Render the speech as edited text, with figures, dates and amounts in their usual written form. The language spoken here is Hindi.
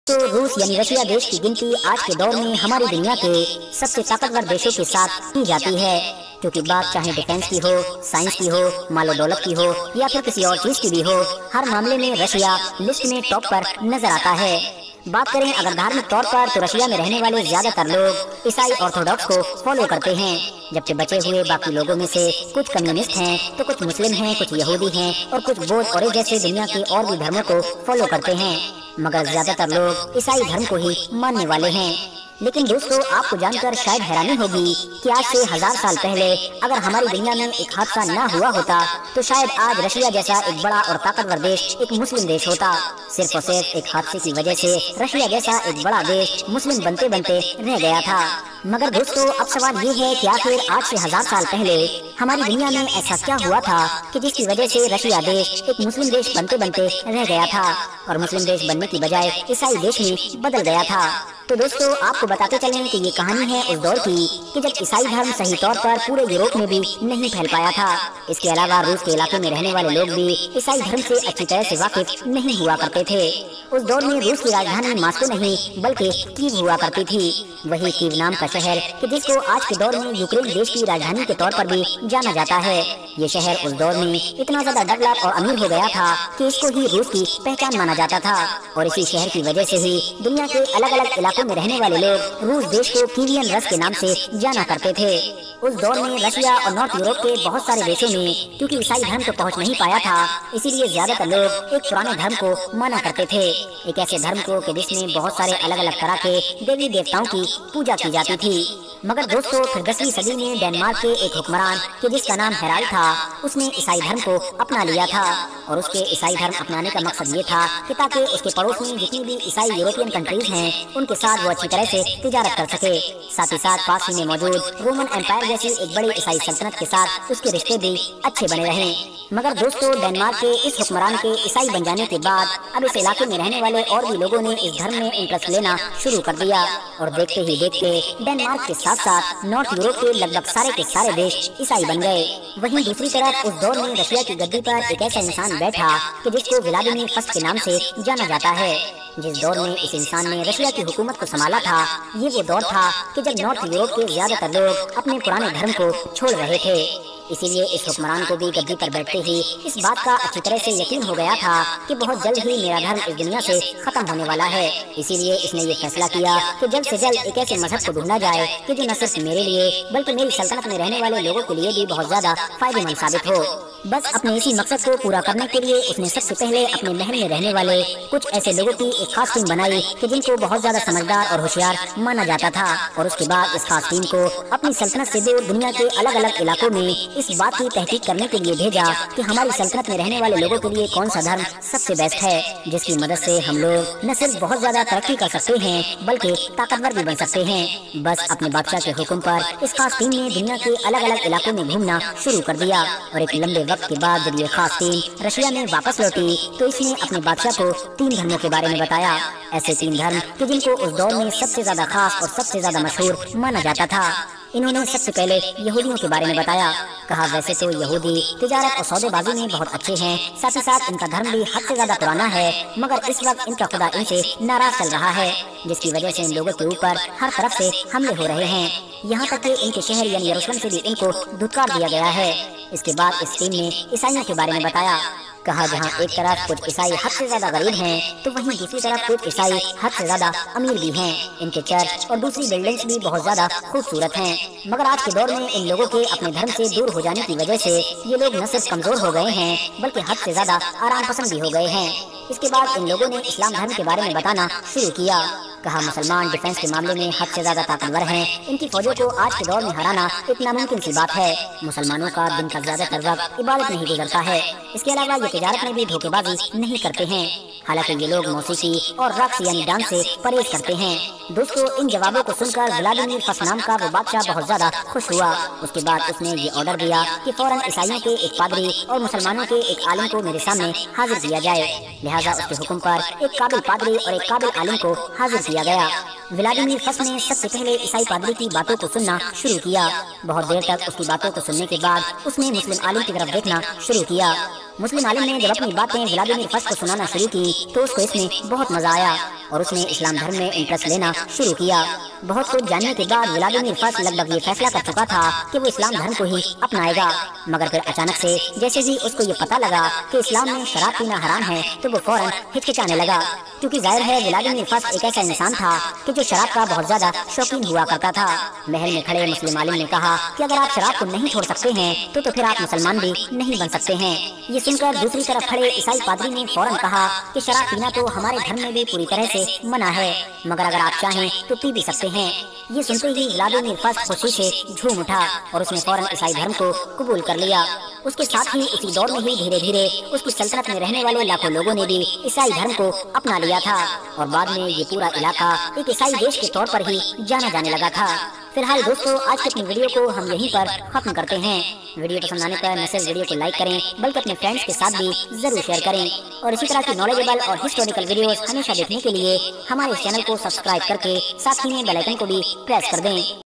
तो रूस यानी रशिया देश की गिनती आज के दौर में हमारी दुनिया के सबसे ताकतवर देशों के साथ की जाती है, क्योंकि बात चाहे डिफेंस की हो, साइंस की हो, मालो दौलत की हो या फिर किसी और चीज की भी हो, हर मामले में रशिया लिस्ट में टॉप पर नजर आता है। बात करें अगर धार्मिक तौर पर, तो रशिया में रहने वाले ज्यादातर लोग ईसाई ऑर्थोडॉक्स को फॉलो करते हैं, जबकि बचे हुए बाकी लोगों में से कुछ कम्युनिस्ट हैं, तो कुछ मुस्लिम हैं, कुछ यहूदी हैं और कुछ बौद्ध और जैसे दुनिया के और भी धर्मों को फॉलो करते हैं। मगर ज्यादातर लोग ईसाई धर्म को ही मानने वाले हैं। लेकिन दोस्तों, आपको जानकर शायद हैरानी होगी कि आज से 1000 साल पहले अगर हमारी दुनिया में एक हादसा न हुआ होता, तो शायद आज रशिया जैसा एक बड़ा और ताकतवर देश एक मुस्लिम देश होता। सिर्फ और सिर्फ एक हादसे की वजह से रशिया जैसा एक बड़ा देश मुस्लिम बनते बनते रह गया था। मगर दोस्तों, अब सवाल ये है कि आखिर आज से 1000 साल पहले हमारी दुनिया में ऐसा क्या हुआ था कि जिसकी वजह से रशिया देश एक मुस्लिम देश बनते बनते रह गया था और मुस्लिम देश बनने की बजाय ईसाई देश में बदल गया था। तो दोस्तों, आपको बताते चलें कि ये कहानी है उस दौर की कि जब ईसाई धर्म सही तौर पर पूरे यूरोप में भी नहीं फैल पाया था। इसके अलावा रूस के इलाके में रहने वाले लोग भी ईसाई धर्म से अच्छी तरह से वाकिफ नहीं हुआ करते थे। उस दौर में रूस की राजधानी मास्को नहीं बल्कि कीव हुआ करती थी। वही कीव नाम का शहर कि जिसको आज के दौर में यूक्रेन देश की राजधानी के तौर पर भी जाना जाता है। ये शहर उस दौर में इतना ज्यादा डेवलप और अमीर हो गया था कि इसको ही रूस की पहचान माना जाता था और इसी शहर की वजह से ही दुनिया के अलग अलग इलाकों में रहने वाले लोग रूस देश को कीवियन रस के नाम से जाना करते थे। उस दौर में रशिया और नॉर्थ यूरोप के बहुत सारे देशों में क्योंकि ईसाई धर्म तो पहुंच नहीं पाया था, इसीलिए ज्यादातर लोग एक पुराने धर्म को माना करते थे, एक ऐसे धर्म को कि जिसमें बहुत सारे अलग अलग तरह के देवी देवताओं की पूजा की जाती थी। मगर दोस्तों, फिर 10वीं सदी में डेनमार्क के एक हुक्मरान कि जिसका नाम हेराल्ड था, उसने ईसाई धर्म को अपना लिया था और उसके ईसाई धर्म अपनाने का मकसद ये था कि ताकि उसके पड़ोस में जितनी भी ईसाई यूरोपियन कंट्रीज हैं, उनके साथ वो अच्छी तरह से तिजारत कर सके। साथ ही साथ पास ही में मौजूद रोमन एम्पायर जैसी एक बड़ी ईसाई सल्तनत के साथ उसके रिश्ते भी अच्छे बने रहे। मगर दोस्तों, डेनमार्क के इस हुक्मरान के ईसाई बन जाने के बाद अब इस इलाके में रहने वाले और भी लोगों ने इस धर्म में इंटरेस्ट लेना शुरू कर दिया और देखते ही देखते डेनमार्क के साथ साथ नॉर्थ यूरोप के लगभग सारे के सारे देश ईसाई बन गए। वहीं दूसरी तरफ उस दौर में रशिया की गद्दी पर एक ऐसा इंसान बैठा कि जिसको व्लादिमीर फर्स्ट के नाम से जाना जाता है। जिस दौर में इस इंसान ने रशिया की हुकूमत को संभाला था, ये वो दौर था कि जब नॉर्थ यूरोप के ज्यादातर लोग अपने पुराने धर्म को छोड़ रहे थे। इसीलिए इस हुक्मरान को भी गद्दी पर बैठते ही इस बात का अच्छी तरह से यकीन हो गया था कि बहुत जल्द ही मेरा धर्म इस दुनिया से खत्म होने वाला है। इसीलिए इसने ये फैसला किया कि जल्द से जल्द एक ऐसे मजहब को ढूंढा जाए कि जो न सिर्फ मेरे लिए बल्कि मेरी सल्तनत में रहने वाले लोगों के लिए भी बहुत ज्यादा फायदेमंद साबित हो। बस अपने इसी मकसद को पूरा करने के लिए उसने सबसे पहले अपने महल में रहने वाले कुछ ऐसे लोगों की एक खास टीम बनाई कि जिनको बहुत ज्यादा समझदार और होशियार माना जाता था और उसके बाद इस खास टीम को अपनी सल्तनत से दूर दुनिया के अलग अलग इलाकों में इस बात की तहकीक करने के लिए भेजा कि हमारी सल्तनत में रहने वाले लोगों के लिए कौन सा धर्म सबसे बेस्ट है, जिसकी मदद से हम लोग न सिर्फ बहुत ज्यादा तरक्की कर सकते हैं बल्कि ताकतवर भी बन सकते हैं। बस अपने बादशाह के हुक्म पर इस खास टीम ने दुनिया के अलग अलग इलाकों में घूमना शुरू कर दिया और एक लंबे वक्त के बाद जब ये खास टीम रशिया में वापस लौटी तो इसने अपने बादशाह को 3 धर्मों के बारे में बताया। ऐसे 3 धर्म कि जिनको उस दौर में सबसे ज्यादा खास और सबसे ज्यादा मशहूर माना जाता था। इन्होंने सबसे पहले यहूदियों के बारे में बताया। कहा वैसे तो यहूदी तिजारत और सौदेबाजी में बहुत अच्छे हैं, साथ ही साथ इनका धर्म भी हद से ज्यादा पुराना है, मगर इस वक्त इनका खुदा इनसे नाराज चल रहा है, जिसकी वजह से इन लोगों के ऊपर हर तरफ से हमले हो रहे हैं। यहाँ तक कि इनके शहर यानी यरूशलेम से भी इनको धुतकार दिया गया है। इसके बाद इस टीम ने ईसाइयों के बारे में बताया। कहा जहाँ एक तरफ कुछ ईसाई हद से ज्यादा गरीब हैं, तो वहीं दूसरी तरफ कुछ ईसाई हद से ज्यादा अमीर भी हैं। इनके चर्च और दूसरी बिल्डिंग्स भी बहुत ज्यादा खूबसूरत हैं। मगर आज के दौर में इन लोगों के अपने धर्म से दूर हो जाने की वजह से ये लोग न सिर्फ कमजोर हो गए हैं बल्कि हद से ज्यादा आराम पसंद भी हो गए हैं। इसके बाद इन लोगों ने इस्लाम धर्म के बारे में बताना शुरू किया। कहा मुसलमान डिफेंस के मामले में हद से ज्यादा ताकतवर हैं, इनकी फौजों को आज के दौर में हराना एक नामुमकिन सी बात है। मुसलमानों का दिन का ज्यादातर वक्त इबादत में ही गुजरता है। इसके अलावा ये तिजारत में भी धोखेबाजी नहीं करते हैं। हालांकि ये लोग मौसीकी और रक्स यानी डांस से परहेज करते हैं। दोस्तों, इन जवाबों को सुनकर व्लादिमीर फर्स्ट नाम का वो बादशाह बहुत ज्यादा खुश हुआ। उसके बाद उसने ये ऑर्डर दिया कि फौरन ईसाइयों के एक पादरी और मुसलमानों के एक आलिम को मेरे सामने हाजिर किया जाए। लिहाजा उसके हुक्म पर एक काबिल पादरी और एक काबिल आलिम को हाजिर किया गया। व्लादिमीर फर्स्ट ने सबसे पहले ईसाई पादरी की बातों को सुनना शुरू किया। बहुत देर तक उसकी बातों को सुनने के बाद उसने मुस्लिम आलिम की तरफ देखना शुरू किया। मुस्लिम आलिम ने जब अपनी बातें व्लादिमीर फर्स्ट को सुनाना शुरू की तो उसको इसमें बहुत मजा आया और उसने इस्लाम धर्म में इंटरेस्ट लेना शुरू किया। बहुत कुछ जानने के बाद व्लादिमीर फर्स्ट लगभग ये फैसला कर चुका था कि वो इस्लाम धर्म को ही अपनाएगा, मगर फिर अचानक से जैसे ही उसको ये पता लगा कि इस्लाम में शराब पीना हराम है तो वो फौरन हिचकिचाने लगा, क्योंकि जाहिर है व्लादिमीर फर्स्ट एक ऐसा इंसान था कि जो शराब का बहुत ज्यादा शौकीन हुआ करता था। महल में खड़े मुस्लिम आलिम ने कहा कि अगर आप शराब को नहीं छोड़ सकते हैं तो फिर आप मुसलमान भी नहीं बन सकते हैं। ये सुनकर दूसरी तरफ खड़े ईसाई पादरी ने फौरन कहा कि शराब पीना तो हमारे धर्म में भी पूरी तरह से मना है, मगर अगर आप चाहें तो पी भी सकते हैं। ये सुनते ही व्लादिमीर फर्स्ट खुशी से झूम उठा और उसने फौरन ईसाई धर्म को कबूल कर लिया। उसके साथ ही उसी दौर में ही धीरे धीरे उसकी सल्तनत में रहने वाले लाखों लोगों ने भी ईसाई धर्म को अपना लिया था और बाद में ये पूरा इलाका एक ईसाई देश के तौर पर ही जाना जाने लगा था। फिलहाल दोस्तों, आज की अपनी वीडियो को हम यहीं पर खत्म करते हैं। वीडियो पसंद आने पर न सिर्फ वीडियो को लाइक करें बल्कि अपने फ्रेंड्स के साथ भी जरूर शेयर करें और इसी तरह की नॉलेजेबल और हिस्टोरिकल वीडियोस हमेशा देखने के लिए हमारे चैनल को सब्सक्राइब करके साथ ही में बेल आइकन को भी प्रेस कर दें।